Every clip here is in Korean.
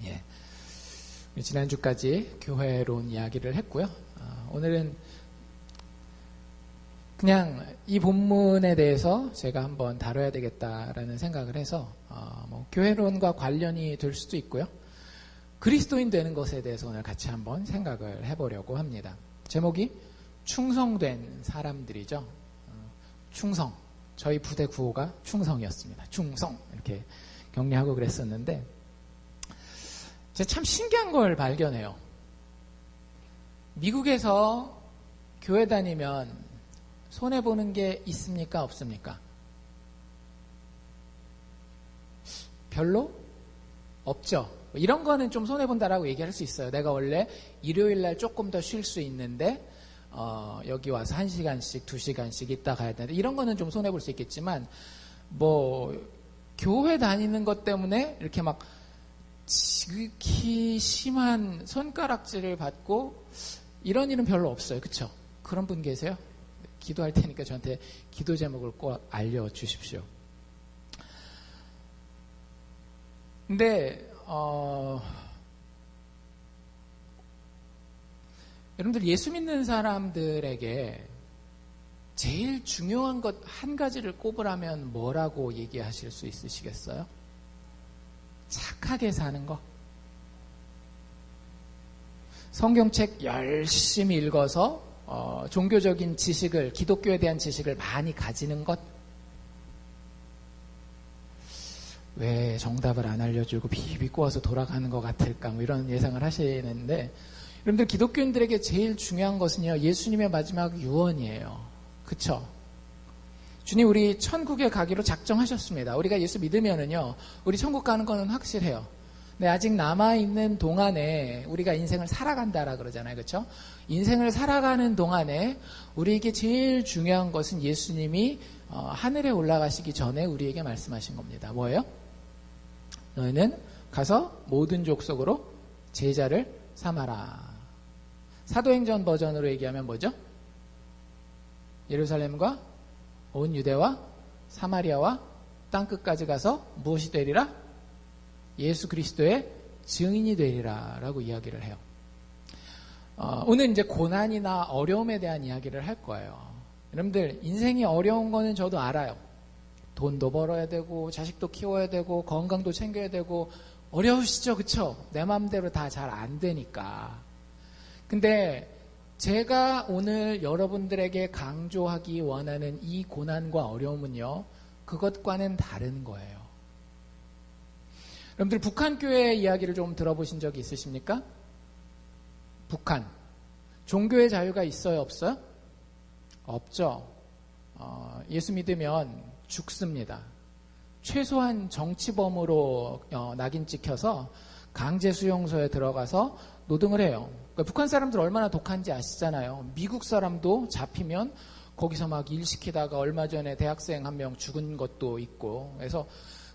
예. 지난주까지 교회론 이야기를 했고요. 오늘은 그냥 이 본문에 대해서 제가 한번 다뤄야 되겠다라는 생각을 해서 교회론과 관련이 될 수도 있고요. 그리스도인 되는 것에 대해서 오늘 같이 한번 생각을 해보려고 합니다. 제목이 충성된 사람들이죠. 충성. 저희 부대 구호가 충성이었습니다. 충성 이렇게 격려하고 그랬었는데 제가 참 신기한 걸 발견해요. 미국에서 교회 다니면 손해보는 게 있습니까? 없습니까? 별로 없죠. 이런 거는 좀 손해본다라고 얘기할 수 있어요. 내가 원래 일요일날 조금 더 쉴 수 있는데 여기 와서 1시간씩 2시간씩 있다 가야 되는데 이런 거는 좀 손해볼 수 있겠지만 교회 다니는 것 때문에 이렇게 막 지극히 심한 손가락질을 받고 이런 일은 별로 없어요. 그렇죠? 그런 분 계세요? 기도할 테니까 저한테 기도 제목을 꼭 알려주십시오. 근데 여러분들 예수 믿는 사람들에게 제일 중요한 것 한 가지를 꼽으라면 뭐라고 얘기하실 수 있으시겠어요? 착하게 사는 거. 성경책 열심히 읽어서 종교적인 지식을, 기독교에 대한 지식을 많이 가지는 것. 왜 정답을 안 알려주고 비비꼬아서 돌아가는 것 같을까 이런 예상을 하시는데 여러분들 기독교인들에게 제일 중요한 것은요 예수님의 마지막 유언이에요. 그쵸? 주님 우리 천국에 가기로 작정하셨습니다. 우리가 예수 믿으면은요 우리 천국 가는 거는 확실해요. 근데 아직 남아있는 동안에 우리가 인생을 살아간다라 그러잖아요. 그쵸? 인생을 살아가는 동안에 우리에게 제일 중요한 것은 예수님이 하늘에 올라가시기 전에 우리에게 말씀하신 겁니다. 뭐예요? 너희는 가서 모든 족속으로 제자를 삼아라. 사도행전 버전으로 얘기하면 뭐죠? 예루살렘과 온 유대와 사마리아와 땅끝까지 가서 무엇이 되리라? 예수 그리스도의 증인이 되리라 라고 이야기를 해요. 오늘 이제 고난이나 어려움에 대한 이야기를 할 거예요. 여러분들 인생이 어려운 거는 저도 알아요. 돈도 벌어야 되고 자식도 키워야 되고 건강도 챙겨야 되고 어려우시죠? 그쵸? 내 마음대로 다 잘 안 되니까. 근데 제가 오늘 여러분들에게 강조하기 원하는 이 고난과 어려움은요 그것과는 다른 거예요. 여러분들 북한 교회 이야기를 좀 들어보신 적이 있으십니까? 북한 종교의 자유가 있어요? 없어요? 없죠. 예수 믿으면 죽습니다. 최소한 정치범으로 낙인 찍혀서 강제 수용소에 들어가서 노동을 해요. 그러니까 북한 사람들 얼마나 독한지 아시잖아요. 미국 사람도 잡히면 거기서 막 일 시키다가 얼마 전에 대학생 한 명 죽은 것도 있고 그래서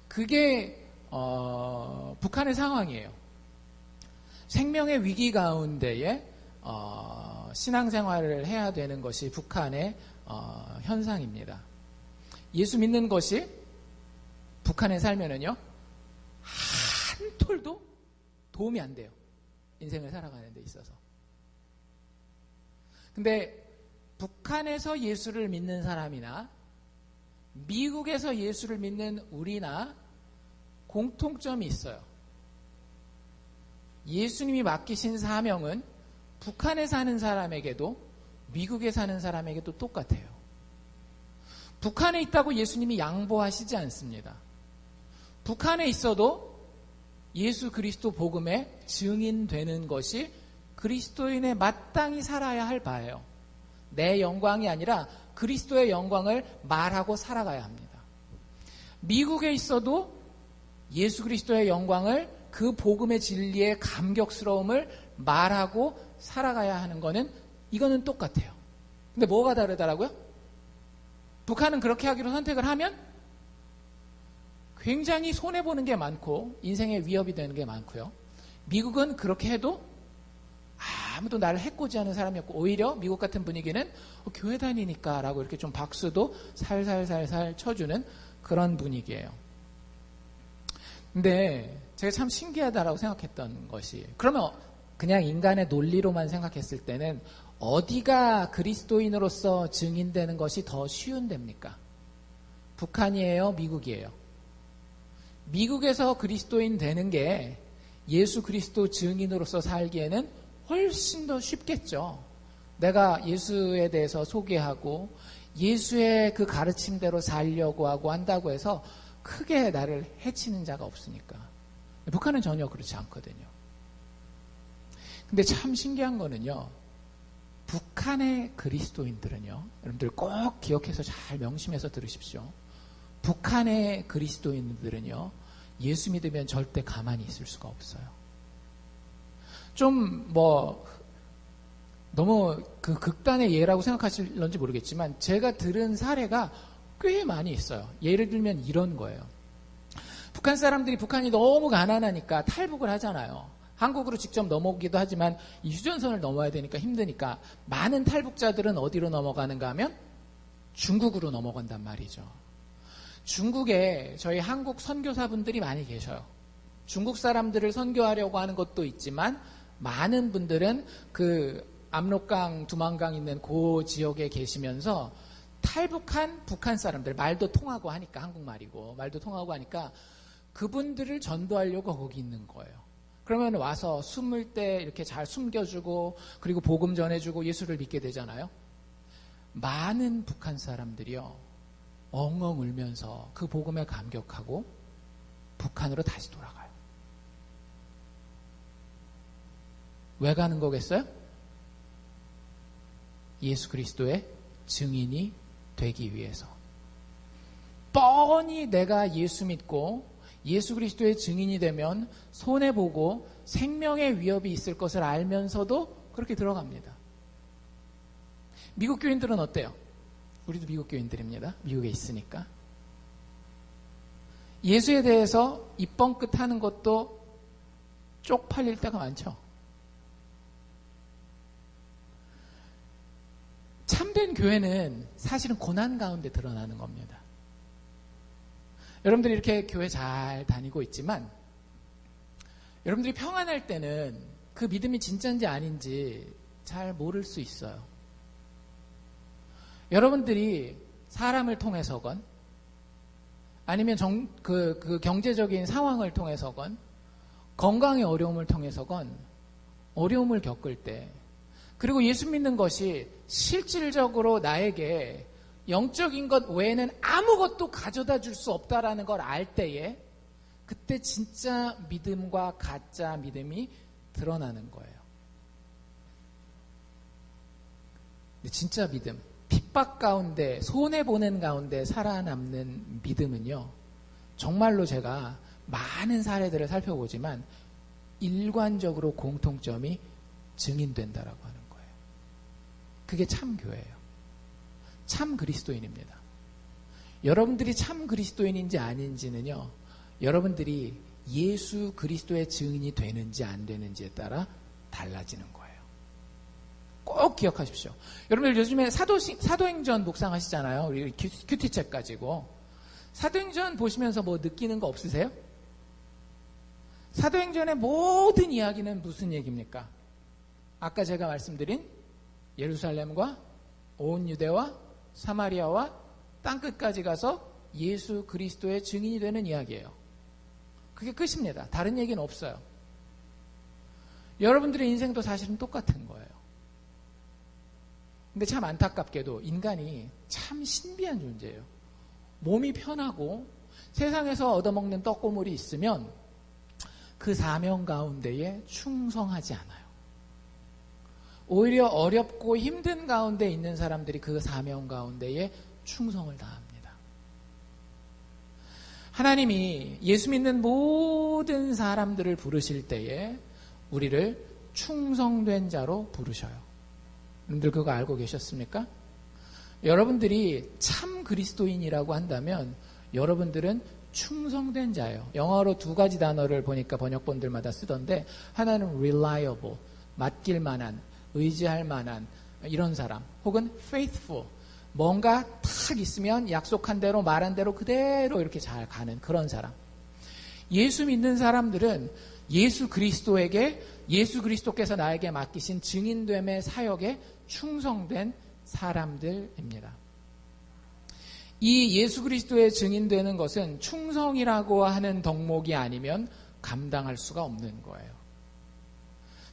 그게 북한의 상황이에요. 생명의 위기 가운데에 신앙생활을 해야 되는 것이 북한의 현상입니다. 예수 믿는 것이 북한에 살면은요 한 톨도 도움이 안 돼요. 인생을 살아가는 데 있어서. 근데 북한에서 예수를 믿는 사람이나 미국에서 예수를 믿는 우리나 공통점이 있어요. 예수님이 맡기신 사명은 북한에 사는 사람에게도 미국에 사는 사람에게도 똑같아요. 북한에 있다고 예수님이 양보하시지 않습니다. 북한에 있어도 예수 그리스도 복음의 증인되는 것이 그리스도인의 마땅히 살아야 할 바예요. 내 영광이 아니라 그리스도의 영광을 말하고 살아가야 합니다. 미국에 있어도 예수 그리스도의 영광을 그 복음의 진리의 감격스러움을 말하고 살아가야 하는 거는 이거는 똑같아요. 근데 뭐가 다르더라고요? 북한은 그렇게 하기로 선택을 하면 굉장히 손해보는 게 많고 인생에 위협이 되는 게 많고요. 미국은 그렇게 해도 아무도 나를 해코지 하는 사람이 없고 오히려 미국 같은 분위기는 교회 다니니까 라고 이렇게 좀 박수도 살살살살 쳐주는 그런 분위기예요. 근데 제가 참 신기하다라고 생각했던 것이, 그러면 그냥 인간의 논리로만 생각했을 때는 어디가 그리스도인으로서 증인되는 것이 더 쉬운 데입니까? 북한이에요? 미국이에요? 미국에서 그리스도인 되는 게 예수 그리스도 증인으로서 살기에는 훨씬 더 쉽겠죠. 내가 예수에 대해서 소개하고 예수의 그 가르침대로 살려고 하고 한다고 해서 크게 나를 해치는 자가 없으니까. 북한은 전혀 그렇지 않거든요. 근데 참 신기한 거는요, 북한의 그리스도인들은요, 여러분들 꼭 기억해서 잘 명심해서 들으십시오. 북한의 그리스도인들은요, 예수 믿으면 절대 가만히 있을 수가 없어요. 좀 너무 그 극단의 예라고 생각하실런지 모르겠지만 제가 들은 사례가 꽤 많이 있어요. 예를 들면 이런 거예요. 북한 사람들이 북한이 너무 가난하니까 탈북을 하잖아요. 한국으로 직접 넘어오기도 하지만 이 휴전선을 넘어야 되니까 힘드니까 많은 탈북자들은 어디로 넘어가는가 하면 중국으로 넘어간단 말이죠. 중국에 저희 한국 선교사분들이 많이 계셔요. 중국 사람들을 선교하려고 하는 것도 있지만 많은 분들은 그 압록강, 두만강 있는 그 지역에 계시면서 탈북한 북한 사람들, 말도 통하고 하니까, 한국말이고 말도 통하고 하니까 그분들을 전도하려고 거기 있는 거예요. 그러면 와서 숨을 때 이렇게 잘 숨겨주고 그리고 복음 전해주고 예수를 믿게 되잖아요. 많은 북한 사람들이요, 엉엉 울면서 그 복음에 감격하고 북한으로 다시 돌아가요. 왜 가는 거겠어요? 예수 그리스도의 증인이 되기 위해서. 뻔히 내가 예수 믿고 예수 그리스도의 증인이 되면 손해보고 생명의 위협이 있을 것을 알면서도 그렇게 들어갑니다. 미국 교인들은 어때요? 우리도 미국 교인들입니다. 미국에 있으니까. 예수에 대해서 입뻥끗 하는 것도 쪽팔릴 때가 많죠. 참된 교회는 사실은 고난 가운데 드러나는 겁니다. 여러분들이 이렇게 교회 잘 다니고 있지만 여러분들이 평안할 때는 그 믿음이 진짜인지 아닌지 잘 모를 수 있어요. 여러분들이 사람을 통해서건 아니면 그 경제적인 상황을 통해서건 건강의 어려움을 통해서건 어려움을 겪을 때, 그리고 예수 믿는 것이 실질적으로 나에게 영적인 것 외에는 아무것도 가져다 줄 수 없다라는 걸 알 때에 그때 진짜 믿음과 가짜 믿음이 드러나는 거예요. 근데 진짜 믿음, 핍박 가운데 손해보는 가운데 살아남는 믿음은요, 정말로 제가 많은 사례들을 살펴보지만 일관적으로 공통점이 증인된다라고 하는 거예요. 그게 참 교회예요. 참 그리스도인입니다. 여러분들이 참 그리스도인인지 아닌지는요, 여러분들이 예수 그리스도의 증인이 되는지 안 되는지에 따라 달라지는 거예요. 꼭 기억하십시오. 여러분들 요즘에 사도행전 묵상하시잖아요. 우리 큐티책 가지고. 사도행전 보시면서 뭐 느끼는 거 없으세요? 사도행전의 모든 이야기는 무슨 얘기입니까? 아까 제가 말씀드린 예루살렘과 온 유대와 사마리아와 땅끝까지 가서 예수 그리스도의 증인이 되는 이야기예요. 그게 끝입니다. 다른 얘기는 없어요. 여러분들의 인생도 사실은 똑같은 거예요. 근데 참 안타깝게도 인간이 참 신비한 존재예요. 몸이 편하고 세상에서 얻어먹는 떡고물이 있으면 그 사명 가운데에 충성하지 않아요. 오히려 어렵고 힘든 가운데 있는 사람들이 그 사명 가운데에 충성을 다합니다. 하나님이 예수 믿는 모든 사람들을 부르실 때에 우리를 충성된 자로 부르셔요. 여러분들 그거 알고 계셨습니까? 여러분들이 참 그리스도인이라고 한다면 여러분들은 충성된 자예요. 영어로 두 가지 단어를 보니까 번역본들마다 쓰던데, 하나는 reliable, 맡길 만한, 의지할 만한 이런 사람, 혹은 faithful, 뭔가 탁 있으면 약속한 대로 말한 대로 그대로 이렇게 잘 가는 그런 사람. 예수 믿는 사람들은 예수 그리스도에게 예수 그리스도께서 나에게 맡기신 증인됨의 사역에 충성된 사람들입니다. 이 예수 그리스도의 증인되는 것은 충성이라고 하는 덕목이 아니면 감당할 수가 없는 거예요.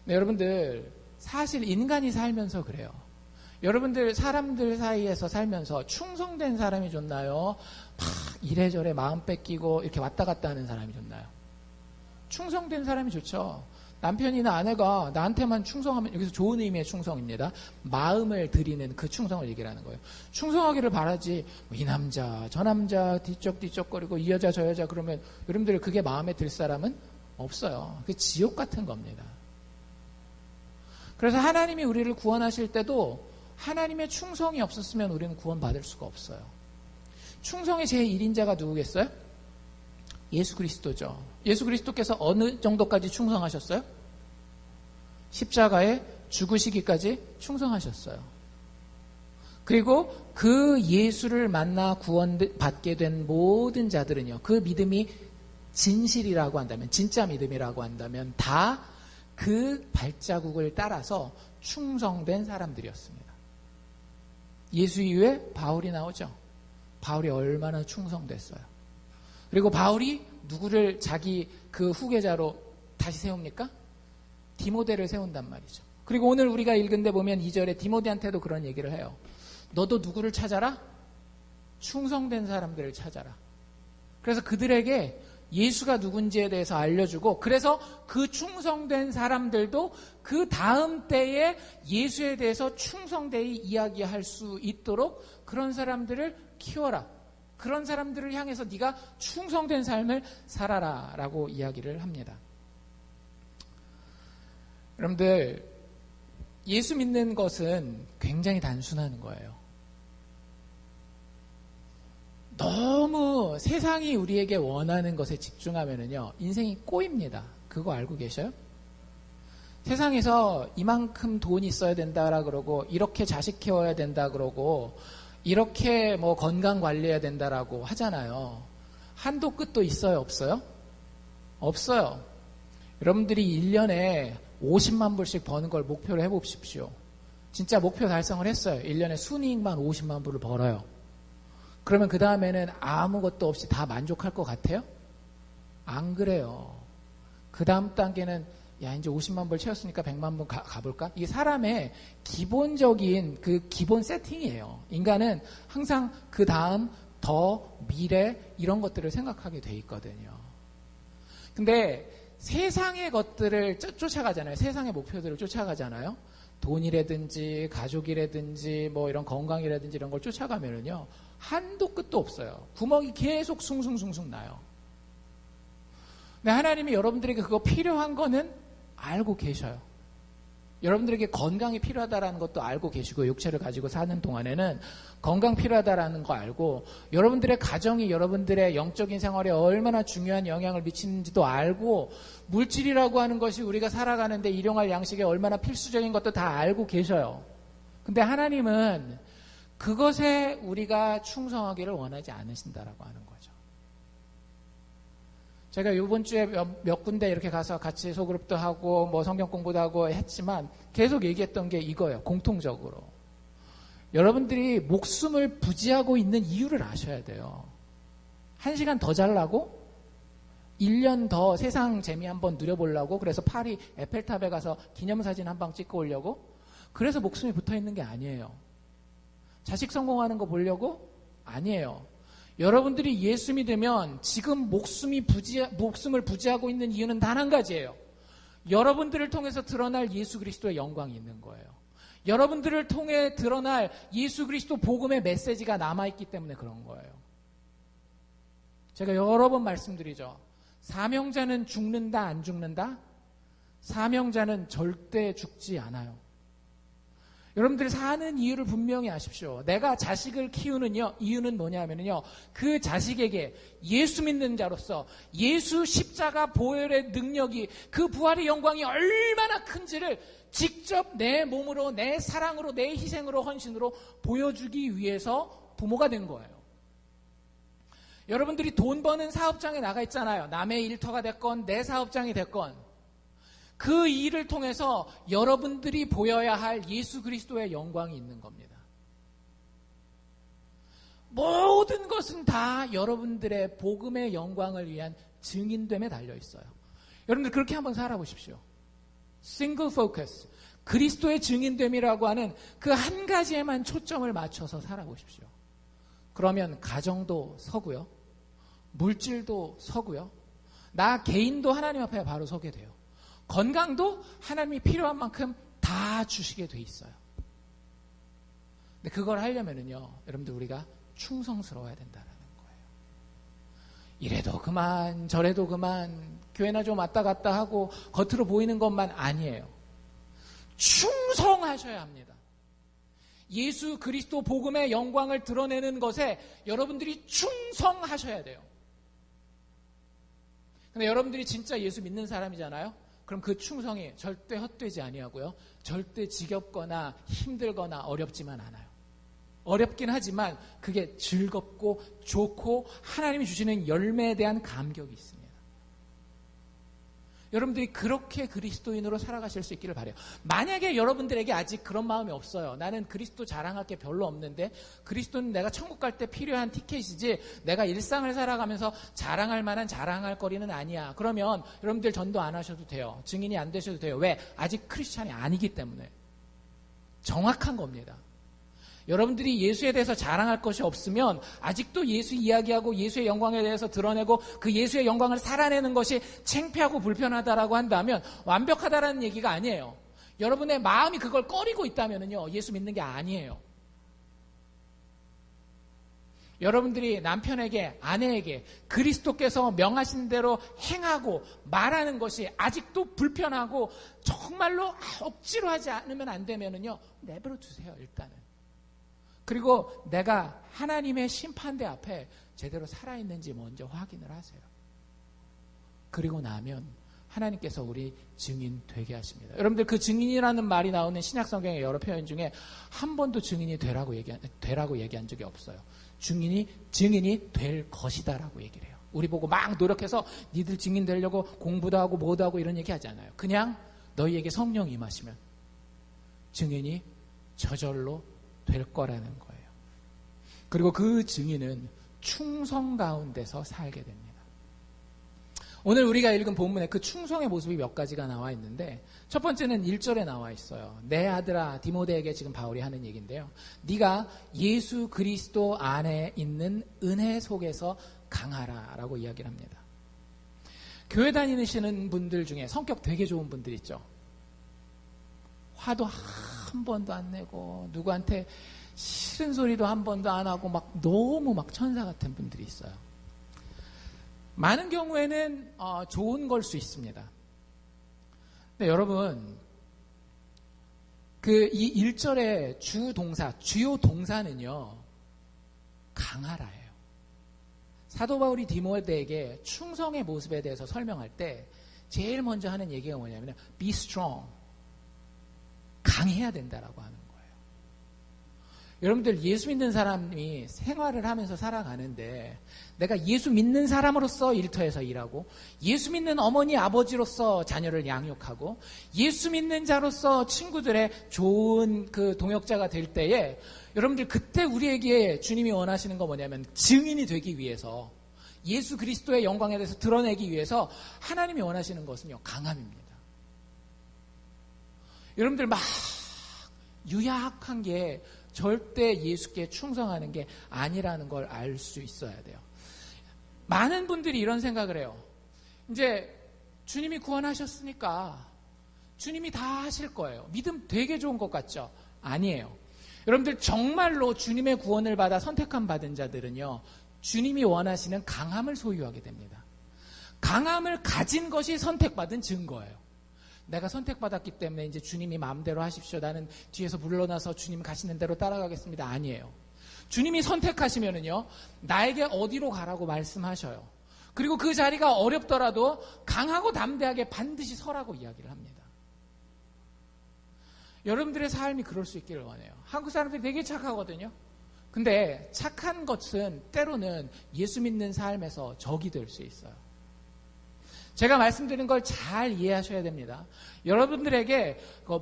네, 여러분들 사실 인간이 살면서 그래요. 여러분들 사람들 사이에서 살면서 충성된 사람이 좋나요? 막 이래저래 마음 뺏기고 이렇게 왔다 갔다 하는 사람이 좋나요? 충성된 사람이 좋죠. 남편이나 아내가 나한테만 충성하면, 여기서 좋은 의미의 충성입니다. 마음을 드리는 그 충성을 얘기하는 거예요. 충성하기를 바라지, 이 남자 저 남자 뒤적뒤적거리고 이 여자 저 여자 그러면 여러분들 그게 마음에 들 사람은 없어요. 그게 지옥 같은 겁니다. 그래서 하나님이 우리를 구원하실 때도 하나님의 충성이 없었으면 우리는 구원받을 수가 없어요. 충성의 제1인자가 누구겠어요? 예수 그리스도죠. 예수 그리스도께서 어느 정도까지 충성하셨어요? 십자가에 죽으시기까지 충성하셨어요. 그리고 그 예수를 만나 구원받게 된 모든 자들은요, 그 믿음이 진실이라고 한다면, 진짜 믿음이라고 한다면 다 그 발자국을 따라서 충성된 사람들이었습니다. 예수 이후에 바울이 나오죠. 바울이 얼마나 충성됐어요. 그리고 바울이 누구를 자기 그 후계자로 다시 세웁니까? 디모데를 세운단 말이죠. 그리고 오늘 우리가 읽은 데 보면 2절에 디모데한테도 그런 얘기를 해요. 너도 누구를 찾아라? 충성된 사람들을 찾아라. 그래서 그들에게 예수가 누군지에 대해서 알려주고, 그래서 그 충성된 사람들도 그 다음 때에 예수에 대해서 충성되이 이야기할 수 있도록 그런 사람들을 키워라. 그런 사람들을 향해서 네가 충성된 삶을 살아라 라고 이야기를 합니다. 여러분들, 예수 믿는 것은 굉장히 단순한 거예요. 너무 세상이 우리에게 원하는 것에 집중하면은요, 인생이 꼬입니다. 그거 알고 계셔요? 세상에서 이만큼 돈 있어야 된다라 그러고, 이렇게 자식 키워야 된다 그러고, 이렇게 뭐 건강 관리해야 된다라고 하잖아요. 한도 끝도 있어요, 없어요? 없어요. 여러분들이 1년에 50만 불씩 버는 걸 목표로 해보십시오. 진짜 목표 달성을 했어요. 1년에 순이익만 50만 불을 벌어요. 그러면 그 다음에는 아무것도 없이 다 만족할 것 같아요? 안 그래요. 그 다음 단계는 야, 이제 50만 불 채웠으니까 100만 불 가볼까? 이게 사람의 기본적인 그 기본 세팅이에요. 인간은 항상 그 다음, 더, 미래 이런 것들을 생각하게 돼 있거든요. 근데 세상의 것들을 쫓아가잖아요. 세상의 목표들을 쫓아가잖아요. 돈이라든지 가족이라든지 뭐 이런 건강이라든지 이런 걸 쫓아가면은요, 한도 끝도 없어요. 구멍이 계속 숭숭숭숭 나요. 근데 하나님이 여러분들에게 그거 필요한 거는 알고 계셔요. 여러분들에게 건강이 필요하다라는 것도 알고 계시고, 육체를 가지고 사는 동안에는 건강 필요하다라는 거 알고, 여러분들의 가정이 여러분들의 영적인 생활에 얼마나 중요한 영향을 미치는지도 알고, 물질이라고 하는 것이 우리가 살아가는데 일용할 양식에 얼마나 필수적인 것도 다 알고 계셔요. 근데 하나님은 그것에 우리가 충성하기를 원하지 않으신다라고 하는 거죠. 제가 이번 주에 몇 군데 이렇게 가서 같이 소그룹도 하고 뭐 성경 공부도 하고 했지만 계속 얘기했던 게 이거예요. 공통적으로. 여러분들이 목숨을 부지하고 있는 이유를 아셔야 돼요. 1시간 더 자려고? 1년 더 세상 재미 한번 누려보려고? 그래서 파리 에펠탑에 가서 기념사진 한 방 찍고 오려고? 그래서 목숨이 붙어있는 게 아니에요. 자식 성공하는 거 보려고? 아니에요. 여러분들이 예수 믿으면 지금 목숨을 부지하고 있는 이유는 단 한 가지예요. 여러분들을 통해서 드러날 예수 그리스도의 영광이 있는 거예요. 여러분들을 통해 드러날 예수 그리스도 복음의 메시지가 남아있기 때문에 그런 거예요. 제가 여러 번 말씀드리죠. 사명자는 죽는다, 안 죽는다? 사명자는 절대 죽지 않아요. 여러분들이 사는 이유를 분명히 아십시오. 내가 자식을 키우는 이유는 뭐냐면요, 그 자식에게 예수 믿는 자로서 예수 십자가 보혈의 능력이, 그 부활의 영광이 얼마나 큰지를 직접 내 몸으로, 내 사랑으로, 내 희생으로, 헌신으로 보여주기 위해서 부모가 된 거예요. 여러분들이 돈 버는 사업장에 나가 있잖아요. 남의 일터가 됐건 내 사업장이 됐건 그 일을 통해서 여러분들이 보여야 할 예수 그리스도의 영광이 있는 겁니다. 모든 것은 다 여러분들의 복음의 영광을 위한 증인됨에 달려 있어요. 여러분들 그렇게 한번 살아보십시오. Single focus. 그리스도의 증인됨이라고 하는 그 한 가지에만 초점을 맞춰서 살아보십시오. 그러면 가정도 서고요. 물질도 서고요. 나 개인도 하나님 앞에 바로 서게 돼요. 건강도 하나님이 필요한 만큼 다 주시게 돼 있어요. 근데 그걸 하려면은요, 여러분들 우리가 충성스러워야 된다라는 거예요. 이래도 그만, 저래도 그만, 교회나 좀 왔다 갔다 하고 겉으로 보이는 것만 아니에요. 충성하셔야 합니다. 예수 그리스도 복음의 영광을 드러내는 것에 여러분들이 충성하셔야 돼요. 근데 여러분들이 진짜 예수 믿는 사람이잖아요. 그럼 그 충성이 절대 헛되지 아니하고요. 절대 지겹거나 힘들거나 어렵지만 않아요. 어렵긴 하지만 그게 즐겁고 좋고 하나님이 주시는 열매에 대한 감격이 있습니다. 여러분들이 그렇게 그리스도인으로 살아가실 수 있기를 바라요. 만약에 여러분들에게 아직 그런 마음이 없어요. 나는 그리스도 자랑할 게 별로 없는데 그리스도는 내가 천국 갈 때 필요한 티켓이지 내가 일상을 살아가면서 자랑할 만한 자랑할 거리는 아니야. 그러면 여러분들 전도 안 하셔도 돼요. 증인이 안 되셔도 돼요. 왜? 아직 크리스찬이 아니기 때문에. 정확한 겁니다. 여러분들이 예수에 대해서 자랑할 것이 없으면 아직도 예수 이야기하고 예수의 영광에 대해서 드러내고 그 예수의 영광을 살아내는 것이 창피하고 불편하다라고 한다면 완벽하다라는 얘기가 아니에요. 여러분의 마음이 그걸 꺼리고 있다면요, 예수 믿는 게 아니에요. 여러분들이 남편에게, 아내에게 그리스도께서 명하신 대로 행하고 말하는 것이 아직도 불편하고 정말로 억지로 하지 않으면 안 되면요, 내버려 두세요, 일단은. 그리고 내가 하나님의 심판대 앞에 제대로 살아있는지 먼저 확인을 하세요. 그리고 나면 하나님께서 우리 증인 되게 하십니다. 여러분들 그 증인이라는 말이 나오는 신약성경의 여러 표현 중에 한 번도 증인이 되라고 얘기한 적이 없어요. 증인이 될 것이다라고 얘기를 해요. 우리 보고 막 노력해서 니들 증인 되려고 공부도 하고 뭐도 하고 이런 얘기 하지 않아요. 그냥 너희에게 성령이 임하시면 증인이 저절로 될 거라는 거예요. 그리고 그 증인은 충성 가운데서 살게 됩니다. 오늘 우리가 읽은 본문에 그 충성의 모습이 몇 가지가 나와 있는데 첫 번째는 1절에 나와 있어요. 내 아들아 디모데에게 지금 바울이 하는 얘기인데요. 네가 예수 그리스도 안에 있는 은혜 속에서 강하라 라고 이야기를 합니다. 교회 다니시는 분들 중에 성격 되게 좋은 분들 있죠. 화도 한 번도 안 내고 누구한테 싫은 소리도 한 번도 안 하고 막 너무 막 천사 같은 분들이 있어요. 많은 경우에는 좋은 걸 수 있습니다. 근데 여러분 이 1절의 주요 동사는요, 강하라예요. 사도 바울이 디모데에게 충성의 모습에 대해서 설명할 때 제일 먼저 하는 얘기가 뭐냐면 be strong, 강해야 된다라고 하는 거예요. 여러분들 예수 믿는 사람이 생활을 하면서 살아가는데 내가 예수 믿는 사람으로서 일터에서 일하고 예수 믿는 어머니 아버지로서 자녀를 양육하고 예수 믿는 자로서 친구들의 좋은 그 동역자가 될 때에 여러분들 그때 우리에게 주님이 원하시는 거 뭐냐면 증인이 되기 위해서 예수 그리스도의 영광에 대해서 드러내기 위해서 하나님이 원하시는 것은요, 강함입니다. 여러분들 막 유약한 게 절대 예수께 충성하는 게 아니라는 걸 알 수 있어야 돼요. 많은 분들이 이런 생각을 해요. 이제 주님이 구원하셨으니까 주님이 다 하실 거예요. 믿음 되게 좋은 것 같죠? 아니에요. 여러분들 정말로 주님의 구원을 받아 선택함 받은 자들은요, 주님이 원하시는 강함을 소유하게 됩니다. 강함을 가진 것이 선택받은 증거예요. 내가 선택받았기 때문에 이제 주님이 마음대로 하십시오. 나는 뒤에서 물러나서 주님 가시는 대로 따라가겠습니다. 아니에요. 주님이 선택하시면은요, 나에게 어디로 가라고 말씀하셔요. 그리고 그 자리가 어렵더라도 강하고 담대하게 반드시 서라고 이야기를 합니다. 여러분들의 삶이 그럴 수 있기를 원해요. 한국 사람들이 되게 착하거든요. 근데 착한 것은 때로는 예수 믿는 삶에서 적이 될 수 있어요. 제가 말씀드린 걸 잘 이해하셔야 됩니다. 여러분들에게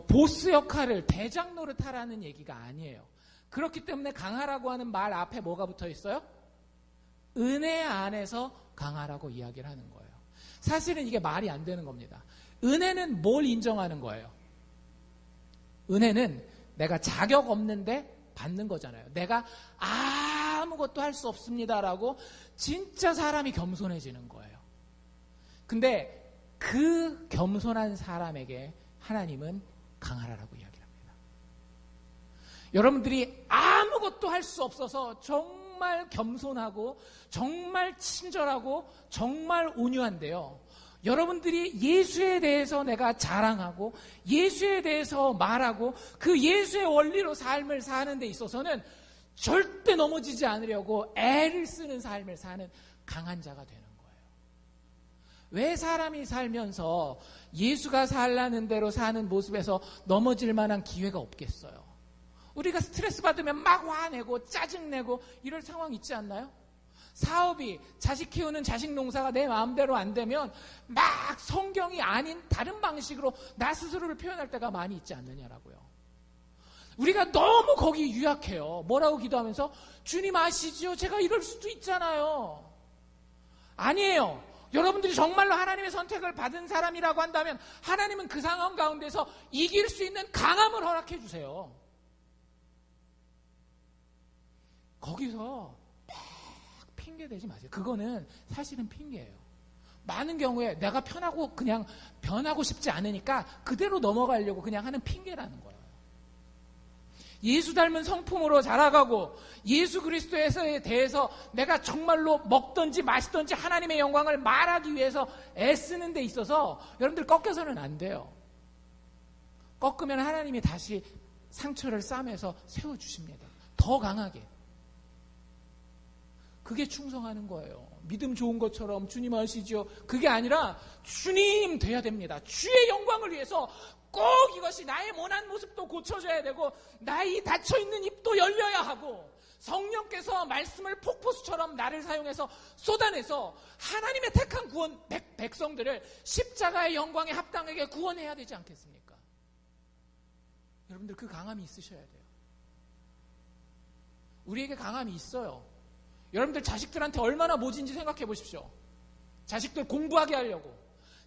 보스 역할을 대장 노릇하라는 얘기가 아니에요. 그렇기 때문에 강하라고 하는 말 앞에 뭐가 붙어 있어요? 은혜 안에서 강하라고 이야기를 하는 거예요. 사실은 이게 말이 안 되는 겁니다. 은혜는 뭘 인정하는 거예요? 은혜는 내가 자격 없는데 받는 거잖아요. 내가 아무것도 할 수 없습니다라고 진짜 사람이 겸손해지는 거예요. 근데 그 겸손한 사람에게 하나님은 강하라라고 이야기를 합니다. 여러분들이 아무것도 할 수 없어서 정말 겸손하고 정말 친절하고 정말 온유한데요. 여러분들이 예수에 대해서 내가 자랑하고 예수에 대해서 말하고 그 예수의 원리로 삶을 사는 데 있어서는 절대 넘어지지 않으려고 애를 쓰는 삶을 사는 강한 자가 되는 거예요. 왜 사람이 살면서 예수가 살라는 대로 사는 모습에서 넘어질 만한 기회가 없겠어요? 우리가 스트레스 받으면 막 화내고 짜증내고 이럴 상황 있지 않나요? 사업이 자식 키우는 자식 농사가 내 마음대로 안 되면 막 성경이 아닌 다른 방식으로 나 스스로를 표현할 때가 많이 있지 않느냐라고요. 우리가 너무 거기 유약해요. 뭐라고 기도하면서 주님 아시지요? 제가 이럴 수도 있잖아요. 아니에요. 여러분들이 정말로 하나님의 선택을 받은 사람이라고 한다면 하나님은 그 상황 가운데서 이길 수 있는 강함을 허락해 주세요. 거기서 핑계 대지 마세요. 그거는 사실은 핑계예요. 많은 경우에 내가 편하고 그냥 변하고 싶지 않으니까 그대로 넘어가려고 그냥 하는 핑계라는 거예요. 예수 닮은 성품으로 자라가고 예수 그리스도에 대해서 내가 정말로 먹든지 마시든지 하나님의 영광을 말하기 위해서 애쓰는 데 있어서 여러분들 꺾여서는 안 돼요. 꺾으면 하나님이 다시 상처를 싸매서 세워주십니다. 더 강하게. 그게 충성하는 거예요. 믿음 좋은 것처럼 주님 아시죠? 그게 아니라 주님 돼야 됩니다. 주의 영광을 위해서 꼭 이것이 나의 모난 모습도 고쳐져야 되고 나의 닫혀있는 입도 열려야 하고 성령께서 말씀을 폭포수처럼 나를 사용해서 쏟아내서 하나님의 택한 구원 백성들을 십자가의 영광에 합당하게 구원해야 되지 않겠습니까? 여러분들 그 강함이 있으셔야 돼요. 우리에게 강함이 있어요. 여러분들 자식들한테 얼마나 모진지 생각해 보십시오. 자식들 공부하게 하려고,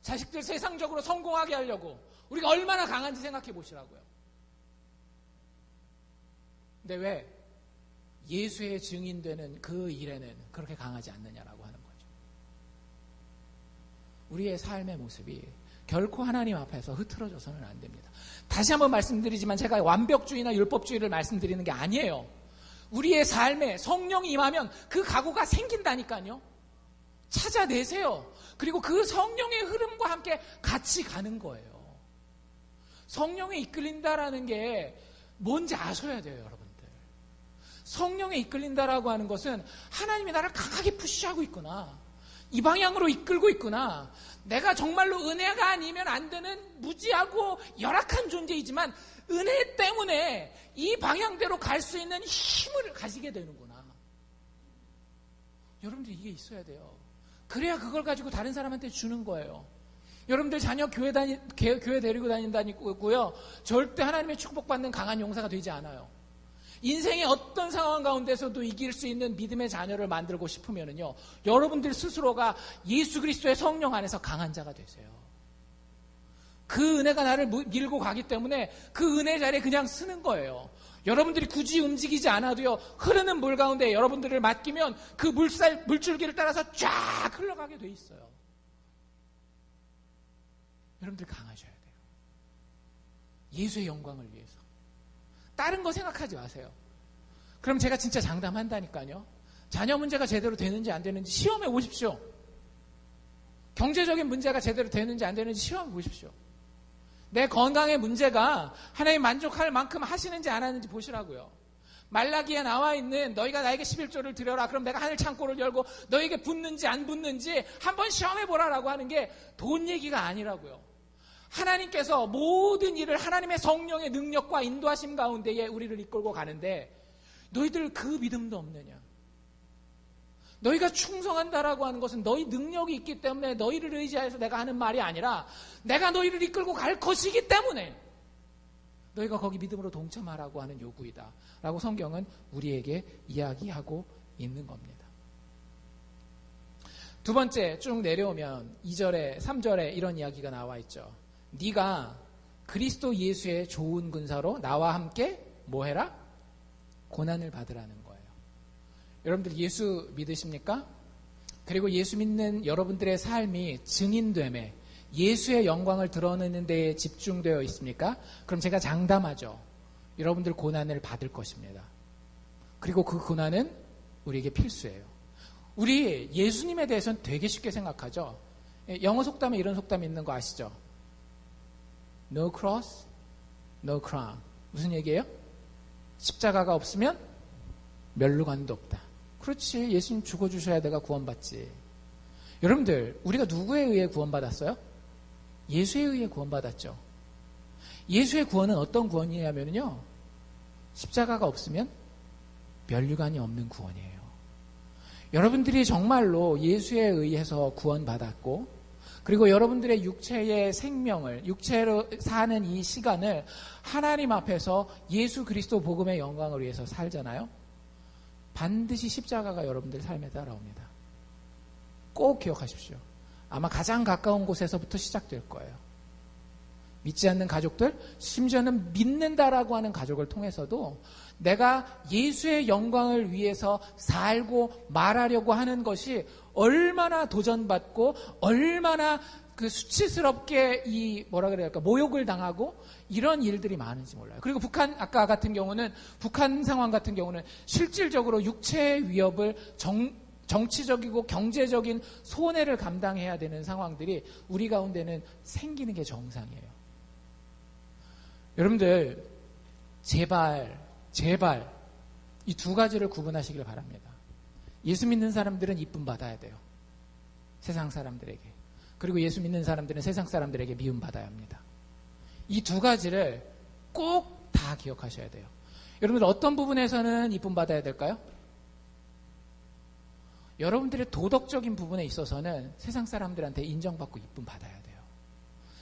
자식들 세상적으로 성공하게 하려고 우리가 얼마나 강한지 생각해 보시라고요. 근데 왜 예수의 증인되는 그 일에는 그렇게 강하지 않느냐라고 하는 거죠. 우리의 삶의 모습이 결코 하나님 앞에서 흐트러져서는 안 됩니다. 다시 한번 말씀드리지만 제가 완벽주의나 율법주의를 말씀드리는 게 아니에요. 우리의 삶에 성령이 임하면 그 각오가 생긴다니까요. 찾아내세요. 그리고 그 성령의 흐름과 함께 같이 가는 거예요. 성령에 이끌린다라는 게 뭔지 아셔야 돼요, 여러분들. 성령에 이끌린다라고 하는 것은 하나님이 나를 강하게 푸시하고 있구나. 이 방향으로 이끌고 있구나. 내가 정말로 은혜가 아니면 안 되는 무지하고 열악한 존재이지만 은혜 때문에 이 방향대로 갈 수 있는 힘을 가지게 되는구나. 여러분들 이게 있어야 돼요. 그래야 그걸 가지고 다른 사람한테 주는 거예요. 여러분들 자녀 교회 데리고 다닌다고요. 절대 하나님의 축복받는 강한 용사가 되지 않아요. 인생의 어떤 상황 가운데서도 이길 수 있는 믿음의 자녀를 만들고 싶으면요, 여러분들 스스로가 예수 그리스도의 성령 안에서 강한 자가 되세요. 그 은혜가 나를 밀고 가기 때문에 그 은혜 자리에 그냥 쓰는 거예요. 여러분들이 굳이 움직이지 않아도요, 흐르는 물 가운데 여러분들을 맡기면 그 물줄기를 따라서 쫙 흘러가게 돼 있어요. 여러분들 강하셔야 돼요. 예수의 영광을 위해서. 다른 거 생각하지 마세요. 그럼 제가 진짜 장담한다니까요. 자녀 문제가 제대로 되는지 안 되는지 시험해 보십시오. 경제적인 문제가 제대로 되는지 안 되는지 시험해 보십시오. 내 건강의 문제가 하나님 만족할 만큼 하시는지 안 하는지 보시라고요. 말라기에 나와 있는 너희가 나에게 11조를 드려라. 그럼 내가 하늘 창고를 열고 너에게 붙는지 안 붙는지 한번 시험해 보라라고 하는 게 돈 얘기가 아니라고요. 하나님께서 모든 일을 하나님의 성령의 능력과 인도하심 가운데에 우리를 이끌고 가는데 너희들 그 믿음도 없느냐? 너희가 충성한다라고 하는 것은 너희 능력이 있기 때문에 너희를 의지해서 내가 하는 말이 아니라 내가 너희를 이끌고 갈 것이기 때문에 너희가 거기 믿음으로 동참하라고 하는 요구이다 라고 성경은 우리에게 이야기하고 있는 겁니다. 두 번째 쭉 내려오면 2절에 3절에 이런 이야기가 나와 있죠. 네가 그리스도 예수의 좋은 군사로 나와 함께 뭐 해라? 고난을 받으라는 거예요. 여러분들 예수 믿으십니까? 그리고 예수 믿는 여러분들의 삶이 증인됨에 예수의 영광을 드러내는 데에 집중되어 있습니까? 그럼 제가 장담하죠. 여러분들 고난을 받을 것입니다. 그리고 그 고난은 우리에게 필수예요. 우리 예수님에 대해서는 되게 쉽게 생각하죠. 영어 속담에 이런 속담이 있는 거 아시죠? No cross, no crown. 무슨 얘기예요? 십자가가 없으면 멸류관도 없다. 그렇지. 예수님 죽어주셔야 내가 구원받지. 여러분들 우리가 누구에 의해 구원받았어요? 예수에 의해 구원받았죠. 예수의 구원은 어떤 구원이냐면요, 십자가가 없으면 멸류관이 없는 구원이에요. 여러분들이 정말로 예수에 의해서 구원받았고, 그리고 여러분들의 육체의 생명을, 육체로 사는 이 시간을 하나님 앞에서 예수 그리스도 복음의 영광을 위해서 살잖아요. 반드시 십자가가 여러분들 삶에 따라옵니다. 꼭 기억하십시오. 아마 가장 가까운 곳에서부터 시작될 거예요. 믿지 않는 가족들, 심지어는 믿는다라고 하는 가족을 통해서도 내가 예수의 영광을 위해서 살고 말하려고 하는 것이 얼마나 도전받고 얼마나 그 수치스럽게 모욕을 당하고 이런 일들이 많은지 몰라요. 그리고 아까 같은 경우는 북한 상황 같은 경우는 실질적으로 육체의 위협을 정치적이고 경제적인 손해를 감당해야 되는 상황들이 우리 가운데는 생기는 게 정상이에요. 여러분들 제발 이 두 가지를 구분하시길 바랍니다. 예수 믿는 사람들은 이쁨 받아야 돼요. 세상 사람들에게. 그리고 예수 믿는 사람들은 세상 사람들에게 미움 받아야 합니다. 이 두 가지를 꼭 다 기억하셔야 돼요. 여러분들 어떤 부분에서는 이쁨 받아야 될까요? 여러분들의 도덕적인 부분에 있어서는 세상 사람들한테 인정받고 이쁨 받아야 돼요.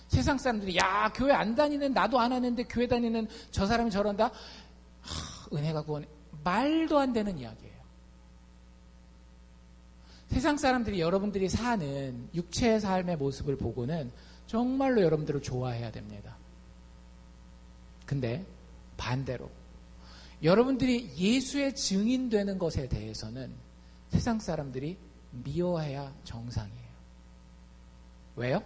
세상 사람들이 야 교회 안 다니는 나도 안 하는데 교회 다니는 저 사람이 저런다. 은혜가 구원해. 말도 안 되는 이야기예요. 세상 사람들이 여러분들이 사는 육체의 삶의 모습을 보고는 정말로 여러분들을 좋아해야 됩니다. 근데 반대로 여러분들이 예수의 증인되는 것에 대해서는 세상 사람들이 미워해야 정상이에요. 왜요?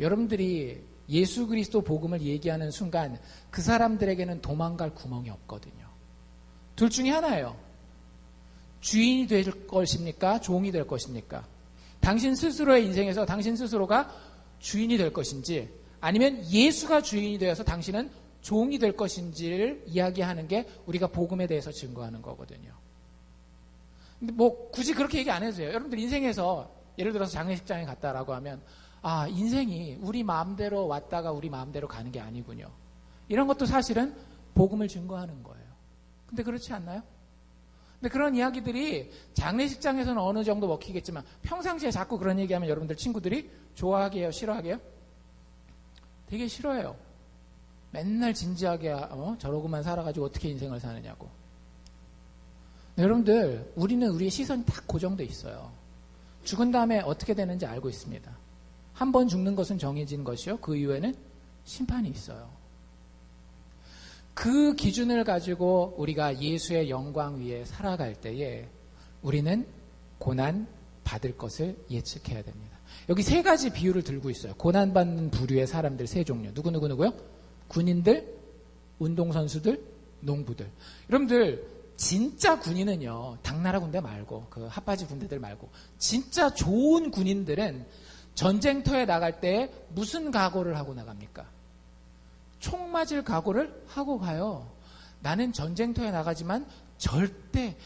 여러분들이 예수 그리스도 복음을 얘기하는 순간 그 사람들에게는 도망갈 구멍이 없거든요. 둘 중에 하나예요. 주인이 될 것입니까? 종이 될 것입니까? 당신 스스로의 인생에서 당신 스스로가 주인이 될 것인지 아니면 예수가 주인이 되어서 당신은 종이 될 것인지를 이야기하는 게 우리가 복음에 대해서 증거하는 거거든요. 근데 굳이 그렇게 얘기 안 해도 돼요. 여러분들 인생에서 예를 들어서 장례식장에 갔다라고 하면 인생이 우리 마음대로 왔다가 우리 마음대로 가는 게 아니군요. 이런 것도 사실은 복음을 증거하는 거예요. 근데 그렇지 않나요? 근데 그런 이야기들이 장례식장에서는 어느 정도 먹히겠지만 평상시에 자꾸 그런 얘기하면 여러분들 친구들이 좋아하게요? 싫어하게요? 되게 싫어해요. 맨날 진지하게 저러고만 살아가지고 어떻게 인생을 사느냐고. 여러분들 우리는 우리의 시선이 딱 고정돼 있어요. 죽은 다음에 어떻게 되는지 알고 있습니다. 한 번 죽는 것은 정해진 것이요. 그 이후에는 심판이 있어요. 그 기준을 가지고 우리가 예수의 영광 위에 살아갈 때에 우리는 고난 받을 것을 예측해야 됩니다. 여기 세 가지 비유를 들고 있어요. 고난받는 부류의 사람들 세 종류. 누구요? 군인들, 운동선수들, 농부들. 여러분들 진짜 군인은요. 당나라 군대 말고 그 핫바지 군대들 말고 진짜 좋은 군인들은 전쟁터에 나갈 때 무슨 각오를 하고 나갑니까? 총 맞을 각오를 하고 가요. 나는 전쟁터에 나가지만 절대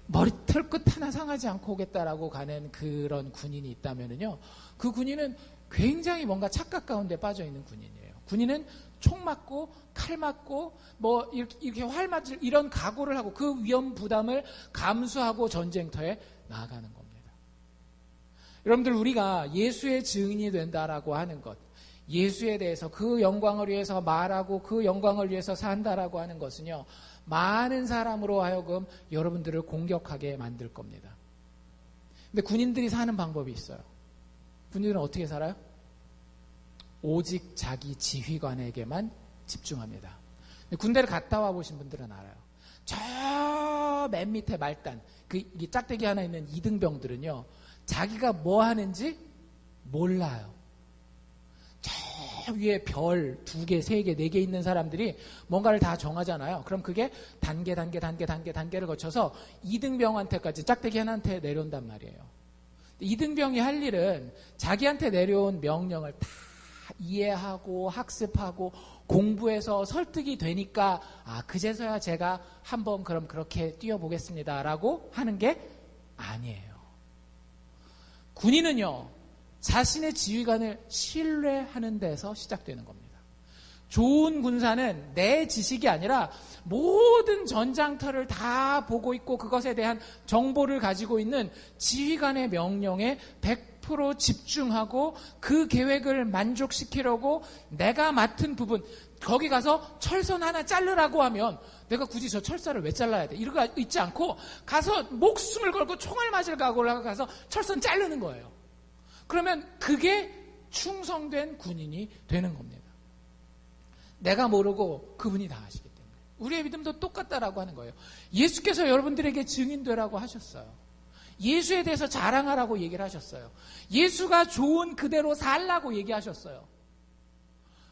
머리털 끝 하나 상하지 않고 오겠다라고 가는 그런 군인이 있다면요. 그 군인은 굉장히 뭔가 착각 가운데 빠져 있는 군인이에요. 군인은 총 맞고 칼 맞고 뭐 이렇게 활 맞을 이런 각오를 하고 그 위험 부담을 감수하고 전쟁터에 나아가는 겁니다. 여러분들, 우리가 예수의 증인이 된다라고 하는 것, 예수에 대해서 그 영광을 위해서 말하고 그 영광을 위해서 산다라고 하는 것은요, 많은 사람으로 하여금 여러분들을 공격하게 만들 겁니다. 근데 군인들이 사는 방법이 있어요. 군인들은 어떻게 살아요? 오직 자기 지휘관에게만 집중합니다. 군대를 갔다 와 보신 분들은 알아요. 저 맨 밑에 말단, 이 짝대기 하나 있는 이등병들은요, 자기가 뭐 하는지 몰라요. 저 위에 별 2개, 3개, 4개 있는 사람들이 뭔가를 다 정하잖아요. 그럼 그게 단계를 거쳐서 이등병한테까지 짝대기 하나한테 내려온단 말이에요. 이등병이 할 일은 자기한테 내려온 명령을 다 이해하고 학습하고 공부해서 설득이 되니까 그제서야 제가 한번 그럼 그렇게 뛰어보겠습니다라고 하는 게 아니에요. 군인은요, 자신의 지휘관을 신뢰하는 데서 시작되는 겁니다. 좋은 군사는 내 지식이 아니라 모든 전장터를 다 보고 있고 그것에 대한 정보를 가지고 있는 지휘관의 명령에 100% 집중하고 그 계획을 만족시키려고 내가 맡은 부분, 거기 가서 철선 하나 자르라고 하면 내가 굳이 저 철사를 왜 잘라야 돼? 이러고 있지 않고 가서 목숨을 걸고 총알 맞을 각오를 하고 가서 철선 자르는 거예요. 그러면 그게 충성된 군인이 되는 겁니다. 내가 모르고 그분이 다 아시기 때문에. 우리의 믿음도 똑같다라고 하는 거예요. 예수께서 여러분들에게 증인되라고 하셨어요. 예수에 대해서 자랑하라고 얘기를 하셨어요. 예수가 좋은 그대로 살라고 얘기하셨어요.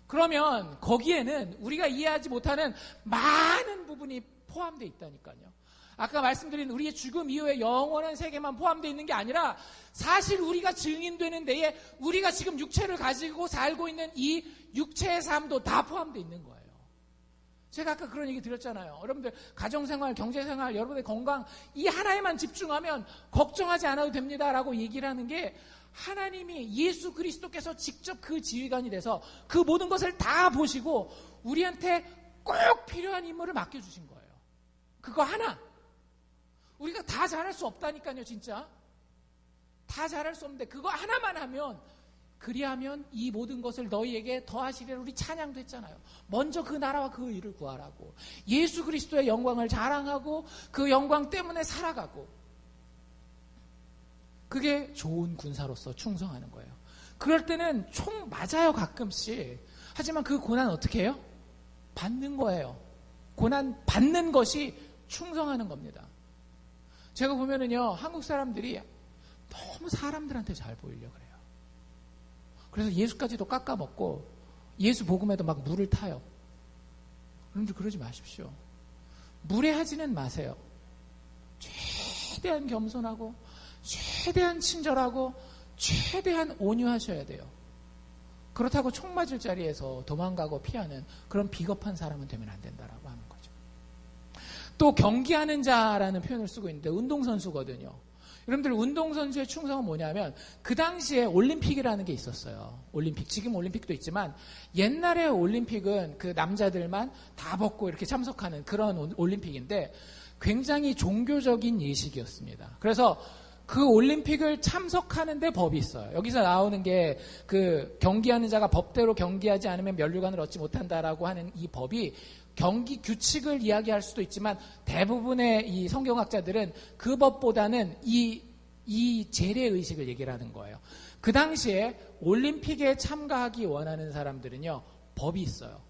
그러면 거기에는 우리가 이해하지 못하는 많은 부분이 포함되어 있다니까요. 아까 말씀드린 우리의 죽음 이후에 영원한 세계만 포함되어 있는 게 아니라 사실 우리가 증인되는 데에 우리가 지금 육체를 가지고 살고 있는 이 육체의 삶도 다 포함되어 있는 거예요. 제가 아까 그런 얘기 드렸잖아요. 여러분들 가정생활, 경제생활, 여러분의 건강 이 하나에만 집중하면 걱정하지 않아도 됩니다라고 얘기를 하는 게 하나님이 예수 그리스도께서 직접 그 지휘관이 돼서 그 모든 것을 다 보시고 우리한테 꼭 필요한 임무를 맡겨주신 거예요. 그거 하나. 우리가 다 잘할 수 없다니까요, 진짜. 다 잘할 수 없는데 그거 하나만 하면, 그리하면 이 모든 것을 너희에게 더하시리라. 우리 찬양도 했잖아요. 먼저 그 나라와 그 의를 구하라고. 예수 그리스도의 영광을 자랑하고 그 영광 때문에 살아가고. 그게 좋은 군사로서 충성하는 거예요. 그럴 때는 총 맞아요, 가끔씩. 하지만 그 고난 어떻게 해요? 받는 거예요. 고난 받는 것이 충성하는 겁니다. 제가 보면은요, 한국 사람들이 너무 사람들한테 잘 보이려고 그래요. 그래서 예수까지도 깎아먹고 예수 복음에도 막 물을 타요. 여러분들 그러지 마십시오. 무례하지는 마세요. 최대한 겸손하고 최대한 친절하고 최대한 온유하셔야 돼요. 그렇다고 총 맞을 자리에서 도망가고 피하는 그런 비겁한 사람은 되면 안 된다라고 하는 거죠. 또 경기하는 자라는 표현을 쓰고 있는데 운동선수거든요. 여러분들 운동선수의 충성은 뭐냐면 그 당시에 올림픽이라는 게 있었어요. 올림픽. 지금 올림픽도 있지만 옛날에 올림픽은 그 남자들만 다 벗고 이렇게 참석하는 그런 올림픽인데 굉장히 종교적인 예식이었습니다. 그래서 그 올림픽을 참석하는데 법이 있어요. 여기서 나오는 게 그 경기하는 자가 법대로 경기하지 않으면 면류관을 얻지 못한다라고 하는 이 법이 경기 규칙을 이야기할 수도 있지만 대부분의 이 성경학자들은 그 법보다는 이 재래의식을 얘기를 하는 거예요. 그 당시에 올림픽에 참가하기 원하는 사람들은요, 법이 있어요.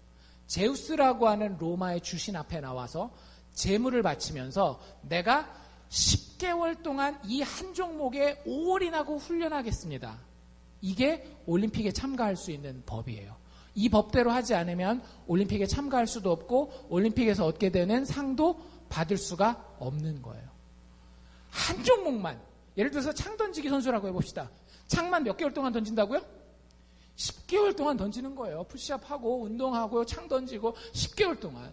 제우스라고 하는 로마의 주신 앞에 나와서 제물을 바치면서 내가 10개월 동안 이 한 종목에 올인하고 훈련하겠습니다. 이게 올림픽에 참가할 수 있는 법이에요. 이 법대로 하지 않으면 올림픽에 참가할 수도 없고 올림픽에서 얻게 되는 상도 받을 수가 없는 거예요. 한 종목만, 예를 들어서 창 던지기 선수라고 해봅시다. 창만 몇 개월 동안 던진다고요? 10개월 동안 던지는 거예요. 푸시업하고 운동하고 창 던지고 10개월 동안.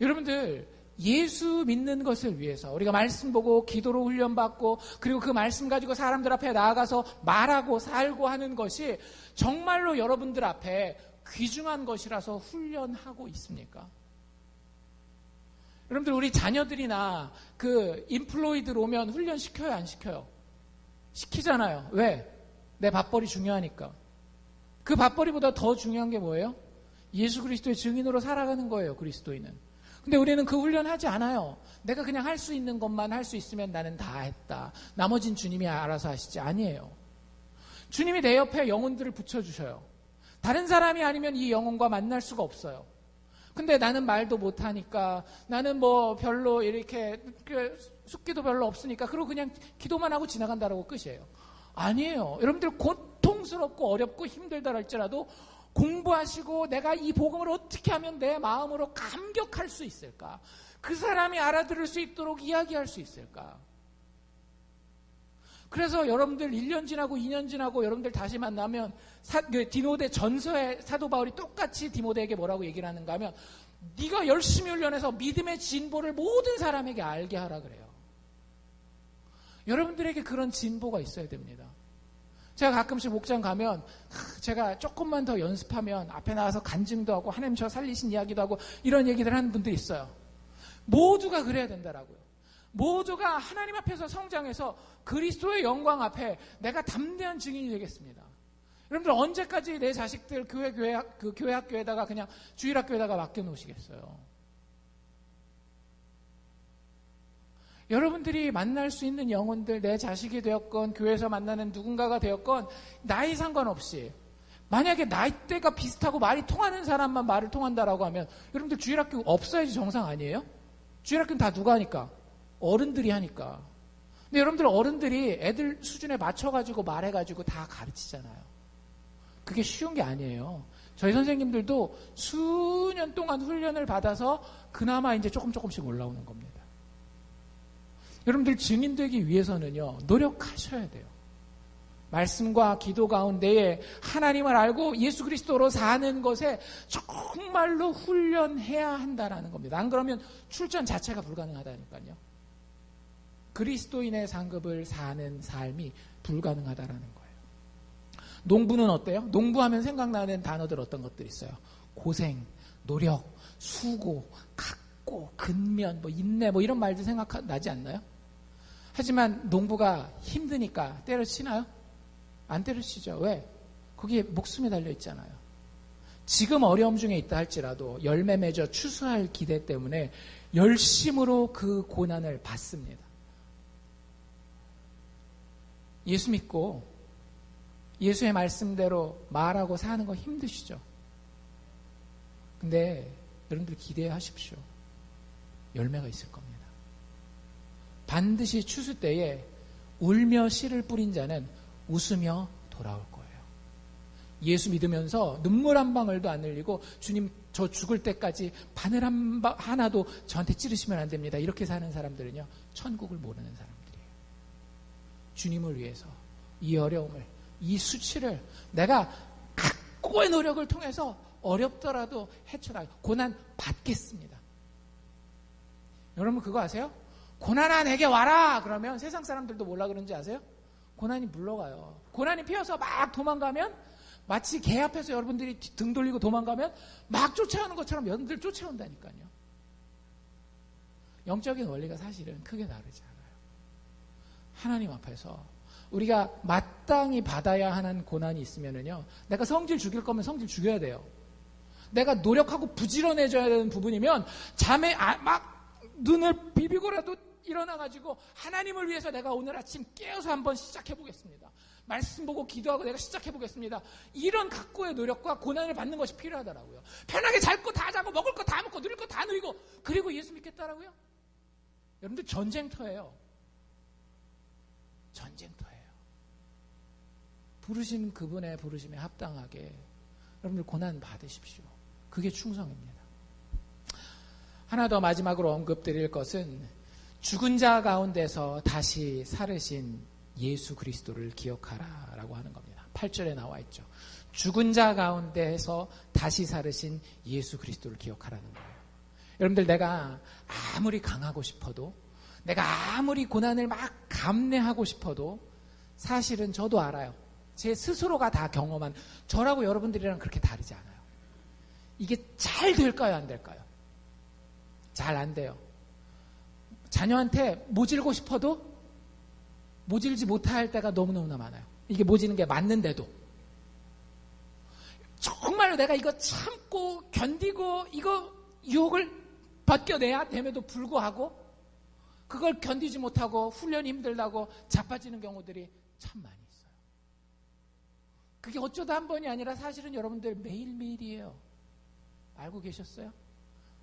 여러분들 예수 믿는 것을 위해서 우리가 말씀 보고 기도로 훈련받고 그리고 그 말씀 가지고 사람들 앞에 나아가서 말하고 살고 하는 것이 정말로 여러분들 앞에 귀중한 것이라서 훈련하고 있습니까? 여러분들 우리 자녀들이나 그 인플로이들 오면 훈련시켜요, 안 시켜요? 시키잖아요. 왜? 내 밥벌이 중요하니까. 그 밥벌이보다 더 중요한 게 뭐예요? 예수 그리스도의 증인으로 살아가는 거예요, 그리스도인은. 근데 우리는 그 훈련 하지 않아요. 내가 그냥 할 수 있는 것만 할 수 있으면 나는 다 했다. 나머진 주님이 알아서 하시지. 아니에요. 주님이 내 옆에 영혼들을 붙여주셔요. 다른 사람이 아니면 이 영혼과 만날 수가 없어요. 근데 나는 말도 못하니까, 나는 뭐 별로 이렇게 숙기도 별로 없으니까 그리고 그냥 기도만 하고 지나간다라고 끝이에요. 아니에요. 여러분들 고통스럽고 어렵고 힘들다 할지라도 공부하시고 내가 이 복음을 어떻게 하면 내 마음으로 감격할 수 있을까? 그 사람이 알아들을 수 있도록 이야기할 수 있을까? 그래서 여러분들 1년 지나고 2년 지나고 여러분들 다시 만나면 디모데 전서에 사도 바울이 똑같이 디모데에게 뭐라고 얘기를 하는가 하면 네가 열심히 훈련해서 믿음의 진보를 모든 사람에게 알게 하라 그래요. 여러분들에게 그런 진보가 있어야 됩니다. 제가 가끔씩 목장 가면 제가 조금만 더 연습하면 앞에 나와서 간증도 하고 하나님 저 살리신 이야기도 하고 이런 얘기들 하는 분들이 있어요. 모두가 그래야 된다라고요. 모두가 하나님 앞에서 성장해서 그리스도의 영광 앞에 내가 담대한 증인이 되겠습니다. 여러분들 언제까지 내 자식들 교회 학교에다가 그냥 주일학교에다가 맡겨놓으시겠어요? 여러분들이 만날 수 있는 영혼들, 내 자식이 되었건 교회에서 만나는 누군가가 되었건 나이 상관없이 만약에 나이대가 비슷하고 말이 통하는 사람만 말을 통한다라고 하면 여러분들 주일학교 없어야지 정상 아니에요? 주일학교는 다 누가 하니까? 어른들이 하니까. 근데 여러분들 어른들이 애들 수준에 맞춰가지고 말해가지고 다 가르치잖아요. 그게 쉬운 게 아니에요. 저희 선생님들도 수년 동안 훈련을 받아서 그나마 이제 조금씩 올라오는 겁니다. 여러분들 증인 되기 위해서는요, 노력하셔야 돼요. 말씀과 기도 가운데에 하나님을 알고 예수 그리스도로 사는 것에 정말로 훈련해야 한다라는 겁니다. 안 그러면 출전 자체가 불가능하다니까요. 그리스도인의 상급을 사는 삶이 불가능하다라는 거예요. 농부는 어때요? 농부하면 생각나는 단어들 어떤 것들이 있어요? 고생, 노력, 수고, 각고, 근면, 인내 이런 말들 생각나지 않나요? 하지만 농부가 힘드니까 때려치나요? 안 때려치죠. 왜? 거기에 목숨이 달려 있잖아요. 지금 어려움 중에 있다 할지라도 열매 맺어 추수할 기대 때문에 열심으로 그 고난을 받습니다. 예수 믿고 예수의 말씀대로 말하고 사는 거 힘드시죠? 근데 여러분들 기대하십시오. 열매가 있을 겁니다. 반드시 추수 때에 울며 씨를 뿌린 자는 웃으며 돌아올 거예요. 예수 믿으면서 눈물 한 방울도 안 흘리고 주님 저 죽을 때까지 바늘 하나도 저한테 찌르시면 안 됩니다. 이렇게 사는 사람들은요, 천국을 모르는 사람들이에요. 주님을 위해서 이 어려움을, 이 수치를 내가 각고의 노력을 통해서 어렵더라도 헤쳐나가 고난 받겠습니다. 여러분 그거 아세요? 고난아 내게 와라 그러면 세상 사람들도 뭐라 그런지 아세요? 고난이 물러가요. 고난이 피어서 막 도망가면 마치 개 앞에서 여러분들이 등 돌리고 도망가면 막 쫓아오는 것처럼 여러분들 쫓아온다니까요. 영적인 원리가 사실은 크게 다르지 않아요. 하나님 앞에서 우리가 마땅히 받아야 하는 고난이 있으면은요, 내가 성질 죽일 거면 성질 죽여야 돼요. 내가 노력하고 부지런해져야 되는 부분이면 잠에 막 눈을 비비고라도 일어나가지고 하나님을 위해서 내가 오늘 아침 깨어서 한번 시작해보겠습니다. 말씀 보고 기도하고 내가 시작해보겠습니다. 이런 각고의 노력과 고난을 받는 것이 필요하더라고요. 편하게 잘 거 다 자고 먹을 거 다 먹고 누릴 거 다 누리고 그리고 예수 믿겠다라고요? 여러분들 전쟁터예요. 전쟁터예요. 부르신 그분의 부르심에 합당하게 여러분들 고난 받으십시오. 그게 충성입니다. 하나 더 마지막으로 언급드릴 것은 죽은 자 가운데서 다시 살으신 예수 그리스도를 기억하라 라고 하는 겁니다. 8절에 나와 있죠. 죽은 자 가운데서 다시 살으신 예수 그리스도를 기억하라는 거예요. 여러분들, 내가 아무리 강하고 싶어도, 내가 아무리 고난을 막 감내하고 싶어도 사실은 저도 알아요. 제 스스로가 다 경험한, 저라고 여러분들이랑 그렇게 다르지 않아요. 이게 잘 될까요, 안 될까요? 잘 안 돼요. 자녀한테 모질고 싶어도 모질지 못할 때가 너무너무나 많아요. 이게 모지는 게 맞는데도. 정말로 내가 이거 참고 견디고 이거 유혹을 벗겨내야 됨에도 불구하고 그걸 견디지 못하고 훈련이 힘들다고 자빠지는 경우들이 참 많이 있어요. 그게 어쩌다 한 번이 아니라 사실은 여러분들 매일매일이에요. 알고 계셨어요?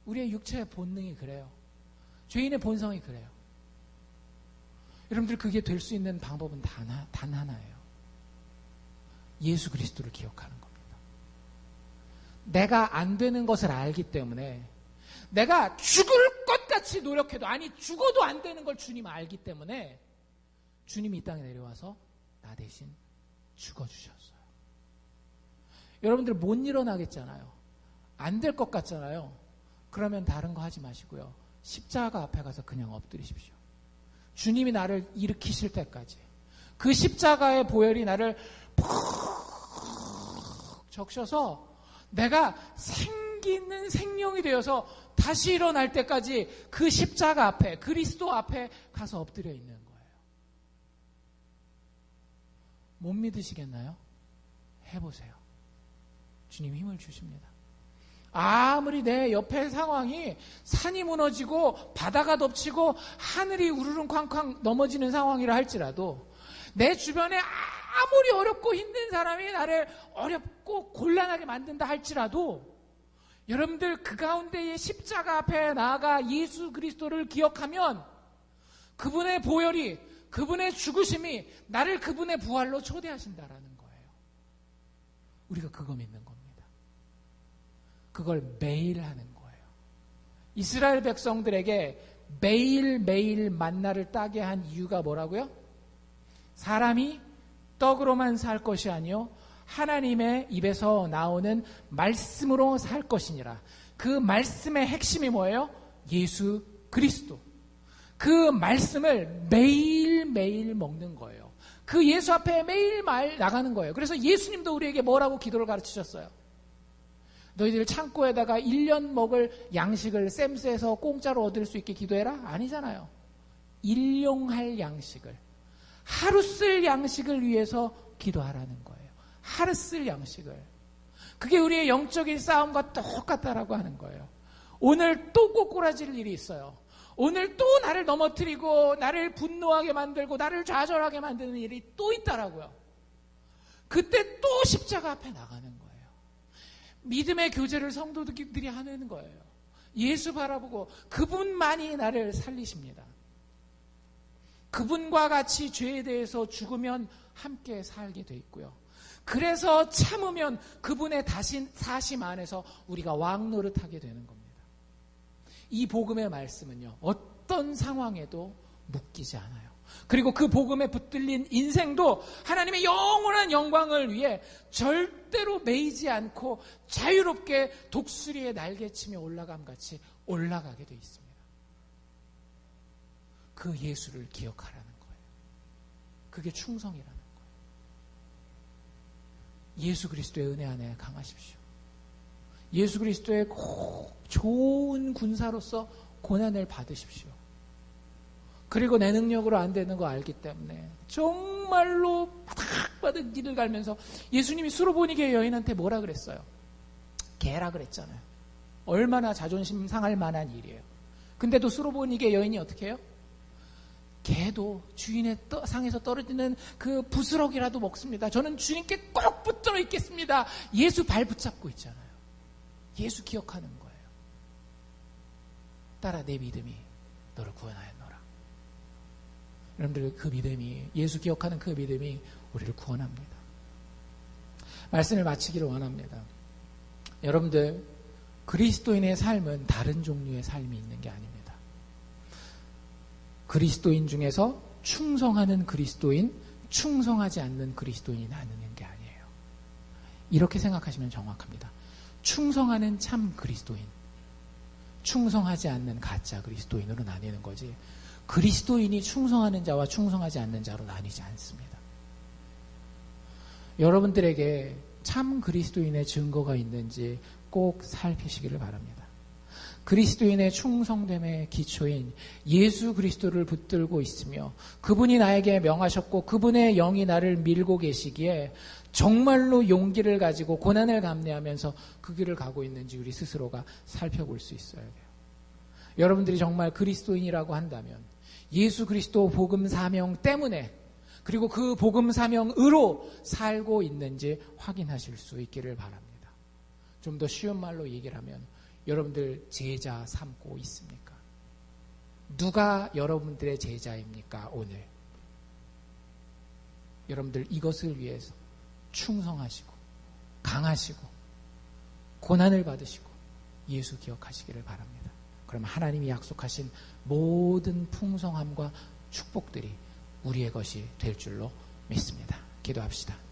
우리의 육체의 본능이 그래요. 죄인의 본성이 그래요. 여러분들, 그게 될 수 있는 방법은 단 하나예요. 예수 그리스도를 기억하는 겁니다. 내가 안 되는 것을 알기 때문에, 내가 죽을 것 같이 노력해도, 아니 죽어도 안 되는 걸 주님 알기 때문에 주님이 이 땅에 내려와서 나 대신 죽어주셨어요. 여러분들 못 일어나겠잖아요. 안 될 것 같잖아요. 그러면 다른 거 하지 마시고요. 십자가 앞에 가서 그냥 엎드리십시오. 주님이 나를 일으키실 때까지 그 십자가의 보혈이 나를 푹 적셔서 내가 생기는 생명이 되어서 다시 일어날 때까지 그 십자가 앞에, 그리스도 앞에 가서 엎드려 있는 거예요. 못 믿으시겠나요? 해보세요. 주님 힘을 주십니다. 아무리 내 옆에 상황이 산이 무너지고 바다가 덮치고 하늘이 우르릉 쾅쾅 넘어지는 상황이라 할지라도, 내 주변에 아무리 어렵고 힘든 사람이 나를 어렵고 곤란하게 만든다 할지라도, 여러분들 그 가운데에 십자가 앞에 나아가 예수 그리스도를 기억하면 그분의 보혈이, 그분의 죽으심이 나를 그분의 부활로 초대하신다라는 거예요. 우리가 그거 믿는 겁니다. 그걸 매일 하는 거예요. 이스라엘 백성들에게 매일매일 만나를 따게 한 이유가 뭐라고요? 사람이 떡으로만 살 것이 아니요 하나님의 입에서 나오는 말씀으로 살 것이니라. 그 말씀의 핵심이 뭐예요? 예수 그리스도. 그 말씀을 매일매일 먹는 거예요. 그 예수 앞에 매일 나가는 거예요. 그래서 예수님도 우리에게 뭐라고 기도를 가르치셨어요? 너희들 창고에다가 1년 먹을 양식을 샘스에서 공짜로 얻을 수 있게 기도해라? 아니잖아요. 일용할 양식을, 하루 쓸 양식을 위해서 기도하라는 거예요. 하루 쓸 양식을. 그게 우리의 영적인 싸움과 똑같다라고 하는 거예요. 오늘 또 꼬꾸라질 일이 있어요. 오늘 또 나를 넘어뜨리고 나를 분노하게 만들고 나를 좌절하게 만드는 일이 또 있다라고요. 그때 또 십자가 앞에 나가는 거예요. 믿음의 교제를 성도들이 하는 거예요. 예수 바라보고 그분만이 나를 살리십니다. 그분과 같이 죄에 대해서 죽으면 함께 살게 돼 있고요. 그래서 참으면 그분의 사심 안에서 우리가 왕노릇하게 되는 겁니다. 이 복음의 말씀은요, 어떤 상황에도 묶이지 않아요. 그리고 그 복음에 붙들린 인생도 하나님의 영원한 영광을 위해 절대로 매이지 않고 자유롭게 독수리의 날개치며 올라감같이 올라가게 돼 있습니다. 그 예수를 기억하라는 거예요. 그게 충성이라는 거예요. 예수 그리스도의 은혜 안에 강하십시오. 예수 그리스도의 좋은 군사로서 고난을 받으십시오. 그리고 내 능력으로 안 되는 거 알기 때문에 정말로 바닥바닥 길을 갈면서, 예수님이 수로보니게 여인한테 뭐라 그랬어요? 개라 그랬잖아요. 얼마나 자존심 상할 만한 일이에요. 근데도 수로보니게 여인이 어떻게 해요? 개도 주인의 상에서 떨어지는 그 부스럭이라도 먹습니다. 저는 주님께 꼭 붙들어 있겠습니다. 예수 발 붙잡고 있잖아요. 예수 기억하는 거예요. 따라 내 믿음이 너를 구원하였노라. 여러분들, 그 믿음이, 예수 기억하는 그 믿음이 우리를 구원합니다. 말씀을 마치기를 원합니다. 여러분들, 그리스도인의 삶은 다른 종류의 삶이 있는 게 아닙니다. 그리스도인 중에서 충성하는 그리스도인, 충성하지 않는 그리스도인이 나누는 게 아니에요. 이렇게 생각하시면 정확합니다. 충성하는 참 그리스도인, 충성하지 않는 가짜 그리스도인으로 나뉘는 거지, 그리스도인이 충성하는 자와 충성하지 않는 자로 나뉘지 않습니다. 여러분들에게 참 그리스도인의 증거가 있는지 꼭 살피시기를 바랍니다. 그리스도인의 충성됨의 기초인 예수 그리스도를 붙들고 있으며 그분이 나에게 명하셨고 그분의 영이 나를 밀고 계시기에 정말로 용기를 가지고 고난을 감내하면서 그 길을 가고 있는지 우리 스스로가 살펴볼 수 있어야 돼요. 여러분들이 정말 그리스도인이라고 한다면 예수 그리스도 복음 사명 때문에, 그리고 그 복음 사명으로 살고 있는지 확인하실 수 있기를 바랍니다. 좀 더 쉬운 말로 얘기를 하면 여러분들 제자 삼고 있습니까? 누가 여러분들의 제자입니까? 오늘 여러분들 이것을 위해서 충성하시고 강하시고 고난을 받으시고 예수 기억하시기를 바랍니다. 그러면 하나님이 약속하신 모든 풍성함과 축복들이 우리의 것이 될 줄로 믿습니다. 기도합시다.